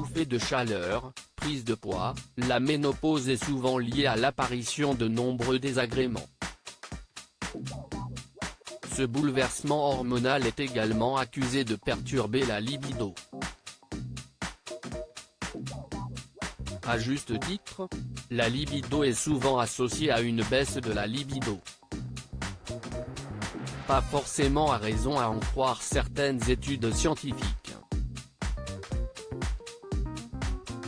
bouffées de chaleur, prise de poids, la ménopause est souvent liée à l'apparition de nombreux désagréments. Ce bouleversement hormonal est également accusé de perturber la libido. À juste titre, la libido est souvent associée à une baisse de la libido. Pas forcément à raison à en croire certaines études scientifiques.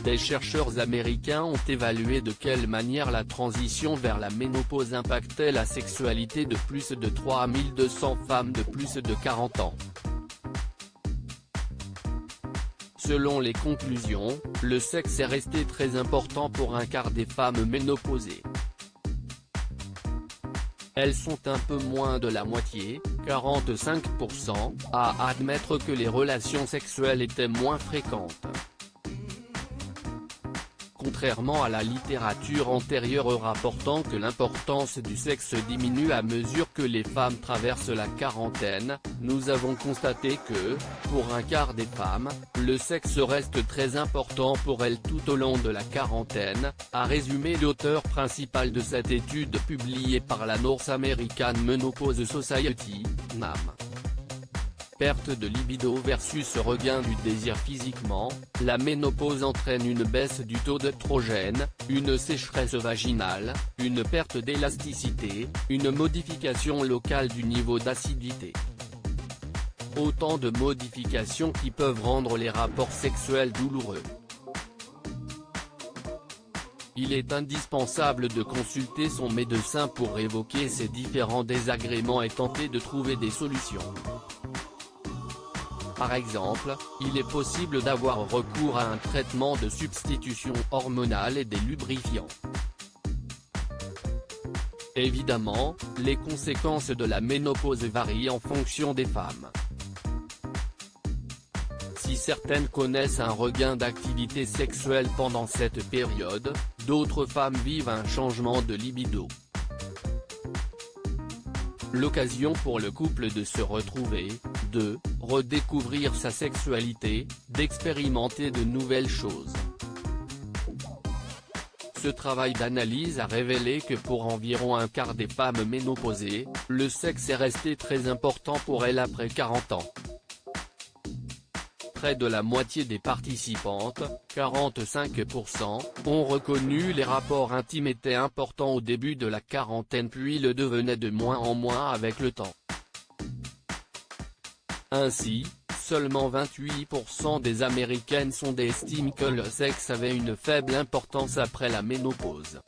Des chercheurs américains ont évalué de quelle manière la transition vers la ménopause impactait la sexualité de plus de 3200 femmes de plus de 40 ans. Selon les conclusions, le sexe est resté très important pour un quart des femmes ménopausées. Elles sont un peu moins de la moitié, 45%, à admettre que les relations sexuelles étaient moins fréquentes. Contrairement à la littérature antérieure rapportant que l'importance du sexe diminue à mesure que les femmes traversent la quarantaine, nous avons constaté que, pour un quart des femmes, le sexe reste très important pour elles tout au long de la quarantaine, a résumé l'auteur principal de cette étude publiée par la North American Menopause Society, NAM. Perte de libido versus regain du désir physiquement, la ménopause entraîne une baisse du taux d'œstrogène, une sécheresse vaginale, une perte d'élasticité, une modification locale du niveau d'acidité. Autant de modifications qui peuvent rendre les rapports sexuels douloureux. Il est indispensable de consulter son médecin pour évoquer ces différents désagréments et tenter de trouver des solutions. Par exemple, il est possible d'avoir recours à un traitement de substitution hormonale et des lubrifiants. Évidemment, les conséquences de la ménopause varient en fonction des femmes. Si certaines connaissent un regain d'activité sexuelle pendant cette période, d'autres femmes vivent un changement de libido. L'occasion pour le couple de se retrouver, de redécouvrir sa sexualité, d'expérimenter de nouvelles choses. Ce travail d'analyse a révélé que pour environ un quart des femmes ménopausées, le sexe est resté très important pour elles après 40 ans. Près de la moitié des participantes, 45%, ont reconnu les rapports intimes étaient importants au début de la quarantaine puis le devenaient de moins en moins avec le temps. Ainsi, seulement 28% des Américaines estiment que le sexe avait une faible importance après la ménopause.